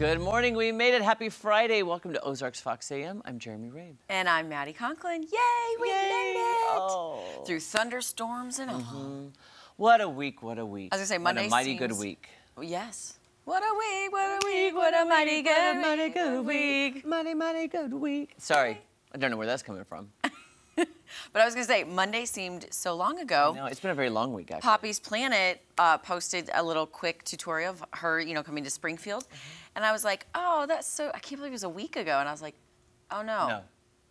Good morning. We made it. Happy Friday. Welcome to Ozarks Fox AM. I'm Jeremy Rabe. And I'm Maddie Conklin. Yay, we made it! Oh. Through thunderstorms and all. What a week, what a week. I was going to say, Monday what a mighty good week. Yes. What a week, what a week, what a mighty good week. Mighty good week. Sorry, I don't know where that's coming from. But I was going to say, Monday seemed so long ago. No, it's been a very long week, actually. Poppy's Planet posted a little quick tutorial of her, coming to Springfield. And I was like, oh, that's so, I can't believe it was a week ago. And I was like, oh, no. No.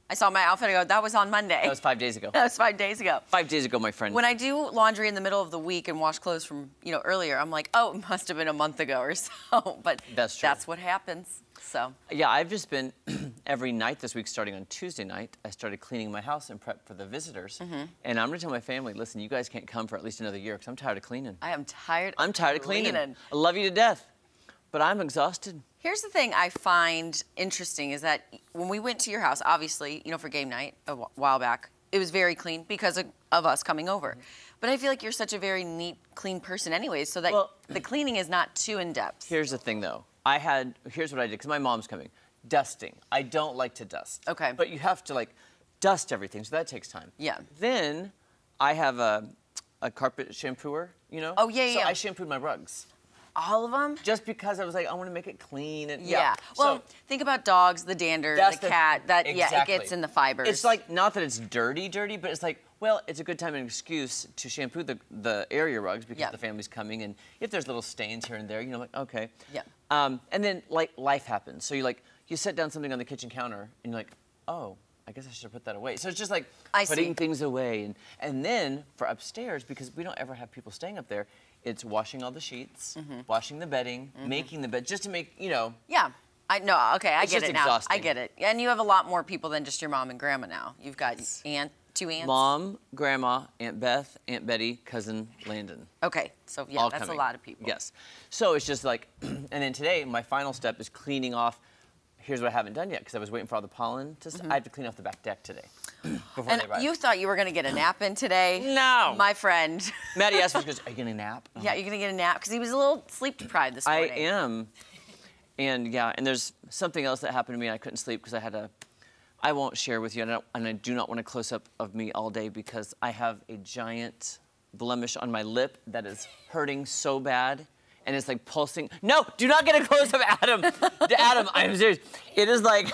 I saw my outfit and I go, that was on Monday. That was 5 days ago. That was 5 days ago. 5 days ago, my friend. When I do laundry in the middle of the week and wash clothes from, earlier, I'm like, oh, it must have been a month ago or so. But that's true. That's what happens. So. Yeah, I've just been every night this week, starting on Tuesday night, I started cleaning my house and prep for the visitors. And I'm gonna tell my family, listen, you guys can't come for at least another year because I'm tired of cleaning. I am tired. I'm tired of cleaning. I love you to death, but I'm exhausted. Here's the thing I find interesting is that when we went to your house, obviously, for game night a while back, it was very clean because of us coming over. But I feel like you're such a very neat, clean person anyways, so that the cleaning is not too in-depth. Here's the thing, though. Here's what I did, because my mom's coming. Dusting. I don't like to dust. Okay. But you have to, dust everything, so that takes time. Yeah. Then I have a carpet shampooer, Oh, yeah, so I shampooed my rugs. All of them? Just because I was like, I want to make it clean. And, yeah. Well, think about dogs, the dander, the cat. Exactly. Yeah, it gets in the fibers. It's not that it's dirty, but it's like, well, it's a good time and excuse to shampoo the area rugs because the family's coming, and if there's little stains here and there, like, okay. Yeah. And then, life happens. So you set down something on the kitchen counter, and you're like, oh, I guess I should have put that away. So it's just like putting things away. And then for upstairs, because we don't ever have people staying up there, it's washing all the sheets, washing the bedding, making the bed, just to make, Yeah. I get it now. Exhausting. I get it. And you have a lot more people than just your mom and grandma now. You've got two aunts. Mom, grandma, Aunt Beth, Aunt Betty, cousin Landon. Okay, so yeah, that's a lot of people. Yes. So it's just like, and then today, my final step is cleaning off. Here's what I haven't done yet, because I was waiting for all the pollen to I have to clean off the back deck today. And you thought you were going to get a nap in today? No. My friend. Maddie asked me, she goes, are you going to nap? Yeah, you're going to get a nap, because he was a little sleep deprived this morning. I am. And yeah, and there's something else that happened to me. I couldn't sleep because I won't share with you, and I do not want a close-up of me all day because I have a giant blemish on my lip that is hurting so bad. And it's like pulsing. No, do not get a close up, Adam. Adam, I'm serious. It is like,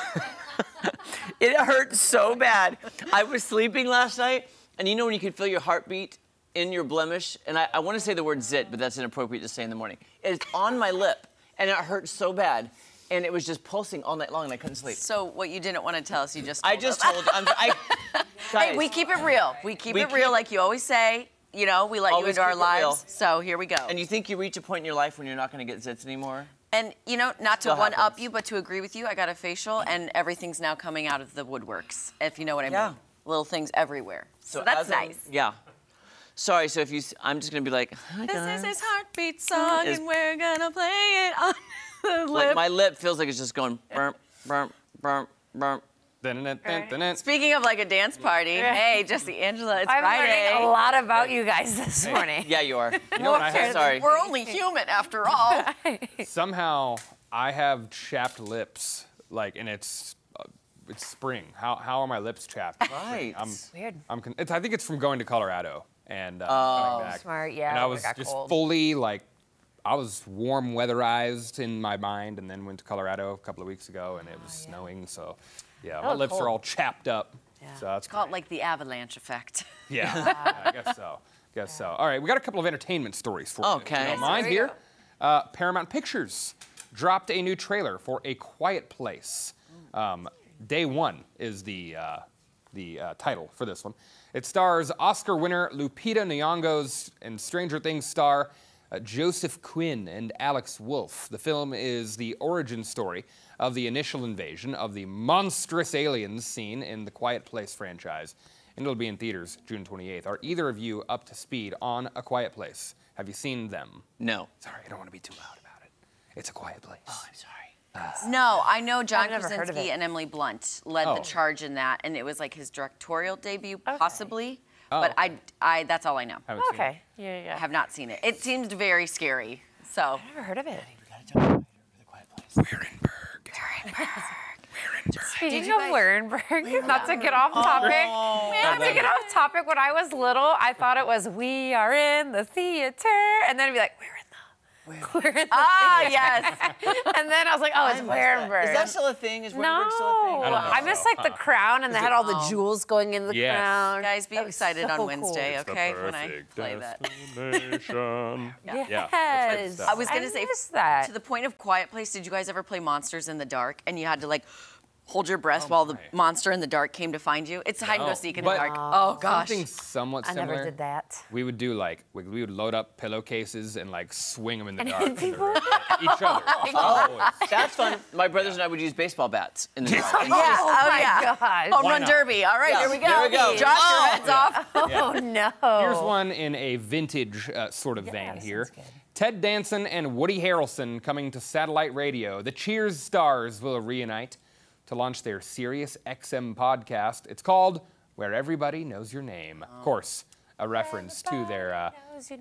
it hurts so bad. I was sleeping last night, and when you can feel your heartbeat in your blemish, and I want to say the word zit, but that's inappropriate to say in the morning. It's on my lip, and it hurt so bad. And it was just pulsing all night long, and I couldn't sleep. So what you didn't want to tell us, you just told guys, hey, we keep it real. We keep it real like you always say. We let you into our lives, so here we go. And you think you reach a point in your life when you're not going to get zits anymore? And, not to one-up you, but to agree with you, I got a facial, and everything's now coming out of the woodworks, if you know what I mean. Little things everywhere. So that's nice. Yeah. Sorry, so I'm just going to be like, hi, guys. This is his heartbeat song, and we're going to play it on the lip. My lip feels like it's just going burp, burp, burp, burp. Speaking of a dance party, hey, Jesse Angela, it's I'm Friday. learning a lot about you guys this morning. Yeah, you are. You know what? Sorry. We're only human after all. Somehow, I have chapped lips, and it's spring. How are my lips chapped? Right. Weird. I think it's from going to Colorado and coming back. Smart, yeah. And I was just cold. fully I was warm weatherized in my mind, and then went to Colorado a couple of weeks ago, and it was snowing, so. Yeah, my lips are all chapped up. Yeah. So that's called the avalanche effect. Yeah, I guess so. All right, we got a couple of entertainment stories for you. Okay. If you don't mind here. Paramount Pictures dropped a new trailer for A Quiet Place. Day One is the title for this one. It stars Oscar winner Lupita Nyong'o's and Stranger Things star Joseph Quinn and Alex Wolff. The film is the origin story of the initial invasion of the monstrous aliens seen in the Quiet Place franchise. And it'll be in theaters June 28th. Are either of you up to speed on A Quiet Place? Have you seen them? No. Sorry, I don't want to be too loud about it. It's A Quiet Place. Oh, I'm sorry. No, I know John Krasinski and Emily Blunt led the charge in that, and it was his directorial debut, possibly. But that's all I know. Okay. Yeah. I have not seen it. It seemed very scary. So. I've never heard of it. Speaking of Wehrenberg, not to get off topic, when I was little, I thought it was "We are in the theater," and then it'd be like, we're in the theater. Yes. And then I was like, oh, it's Wehrenberg. Is that still a thing? Is Wehrenberg still a thing? No, I miss like the crown, and they had all the jewels going in the crown. Guys, be That was excited so on cool. Wednesday, okay? When I play that. Yes. I was gonna say, miss that. to the point of Quiet Place, did you guys ever play Monsters in the Dark and you had to like hold your breath while the monster in the dark came to find you? It's hide and go seek in the dark. Oh gosh. Something somewhat I similar. never did that. We would do like we would load up pillowcases and like swing them in the And dark. hit people? Each other. Oh, that's fun. My brothers and I would use baseball bats in the dark. Yeah. Oh my yeah. gosh. Home Why run not? derby. All right, Yeah. here we go. Here we go. Josh, Oh. your head's off. Oh no. Here's one in a vintage sort of vein that here. sounds good. Ted Danson and Woody Harrelson coming to satellite radio. The Cheers stars will reunite to launch their Sirius XM podcast. It's called Where Everybody Knows Your Name. Of course, a reference to their,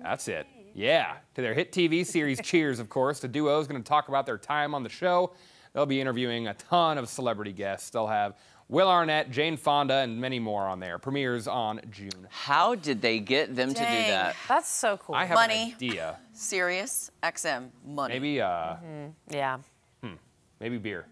that's it. Yeah, to their hit TV series Cheers, of course. The duo is going to talk about their time on the show. They'll be interviewing a ton of celebrity guests. They'll have Will Arnett, Jane Fonda, and many more on there. Premieres on June. How did they get them to do Dang. that? That's so cool. I have Money. an idea. Sirius XM money. Maybe, Yeah. maybe beer.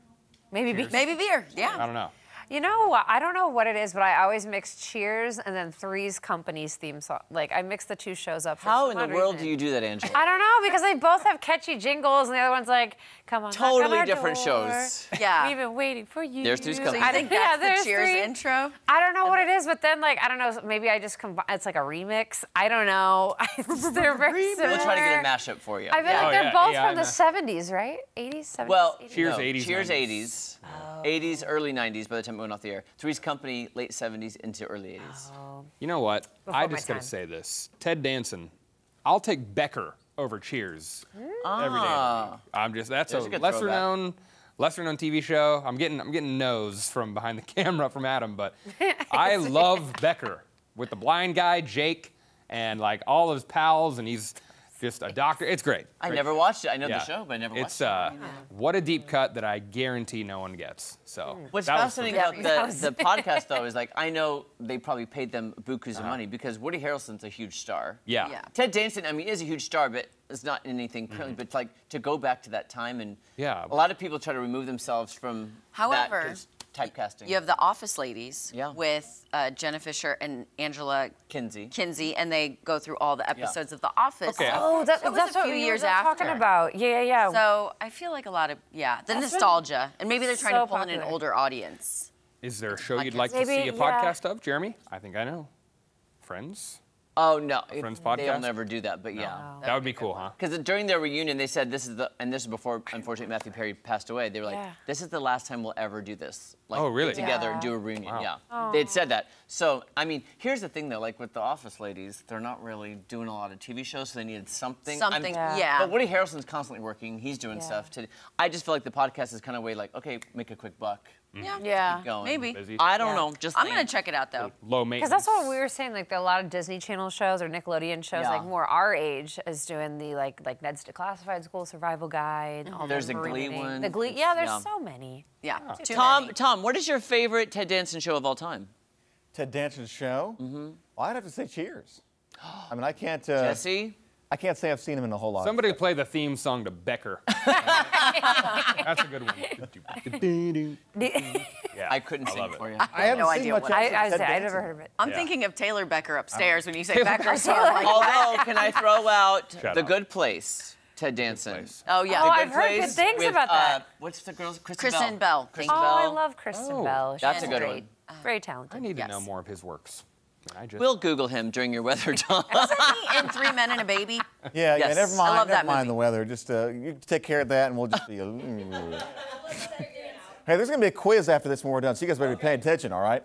Maybe Maybe beer. Yeah. I don't know. You know what? I don't know what it is, but I always mix Cheers and then Three's Company's theme song. Like, I mix the two shows up. For How in some the odd world reason. do you do that, Angela? I don't know, because they both have catchy jingles, and the other one's like, come on, knock on Totally our different door. shows. Yeah. We've been waiting for you. There's Three's So Company. you I think think- yeah, that's there's the Cheers three. intro? I don't know what it is, but then, like, I don't know, maybe I just combine, it's like a remix. I don't know. They're very similar. We'll try to get a mashup for you. I feel Oh, like they're yeah, both yeah, from I the 70s, right? 80s, 70s? Well, 80s? Cheers, no, 80s, Cheers 90s. 80s. 80s, early 90s by the time it went off the air. Three's Company, late 70s into early 80s. You know what? Before I my just gotta time. say this. Ted Danson, I'll take Becker over Cheers every day. Of the week. I'm just that's There's a a good lesser throwback. known TV show. I'm getting no's from behind the camera from Adam, but I love Becker with the blind guy Jake and like all of his pals, and he's just a doctor. It's great. I Great. never watched it. I know Yeah. the show, but I never It's watched it. what a deep cut that I guarantee no one gets. So What's that was fascinating fun. about the podcast, though, is like I know they probably paid them bukus of money because Woody Harrelson's a huge star. Yeah. Yeah. Ted Danson, I mean, is a huge star, but it's not in anything currently. But like to go back to that time, and Yeah. a lot of people try to remove themselves from However, that 'cause typecasting. You have the Office Ladies Yeah. with Jenna Fisher and Angela Kinsey. and they go through all the episodes of The Office. Okay. Oh, It was that's a what few we years were talking after. about. Yeah. So I feel like a lot of, the That's been nostalgia. And maybe they're trying so to pull in an popular. older audience. Is there a show you'd Podcast. like to Maybe, see a yeah. podcast of, Jeremy? I think I know. Friends? Oh no, Friends they'll podcast? never do that. But yeah. That would be cool, huh? Because during their reunion, they said this is before, unfortunately, Matthew Perry passed away. They were like, Yeah. this is the last time we'll ever do this. Like, Oh, really? Get together Yeah. and do a reunion. Wow. Yeah. They'd said that. So, I mean, here's the thing though, like with the Office ladies, they're not really doing a lot of TV shows, so they needed something. Something, Yeah. yeah. But Woody Harrelson's constantly working. He's doing Yeah. stuff. I just feel like the podcast is kind of way like, okay, make a quick buck. Yeah. Keep going. Maybe. Busy. I don't Yeah. know. Just I'm saying. going to check it out, though. Low Because maintenance. that's what we were saying, like a lot of Disney Channel shows or Nickelodeon shows, Yeah. like more our age, is doing the like Ned's Declassified School Survival Guide. All There's the the Glee marinating. one. The Glee, yeah. There's Yeah. so many. Yeah. Too Tom, many. Tom, what is your favorite Ted Danson show of all time? Ted Danson's show? Mm-hmm. Well, I'd have to say Cheers. I mean, I can't. Jesse? I can't say I've seen him in a whole lot. Somebody play the theme song to Becker. That's a good one. Yeah, I couldn't sing love it. for you. I haven't no seen idea much what- else I of Ted I'd Danson. never heard of it. I'm Yeah. thinking of Taylor Becker upstairs when you say Taylor Becker. So I'm like, Although, can I throw out Shut The up. Good Place, Ted Danson? Place. oh, yeah. Oh, The I've heard good Place things with, about that. What's the girl's Kristen Bell. Kristen Oh, Bell. I love Kristen Bell. That's She's a good great. one. Very talented. I need to Yes. know more of his works. I just, We'll Google him during your weather, Tom. Wasn't he in 3 Men and a Baby? Yeah, Yes. never mind. I love never that mind movie. the weather. Just you take care of that, and we'll just be. Hey, there's gonna be a quiz after this when we're done, so you guys better be paying attention. All right.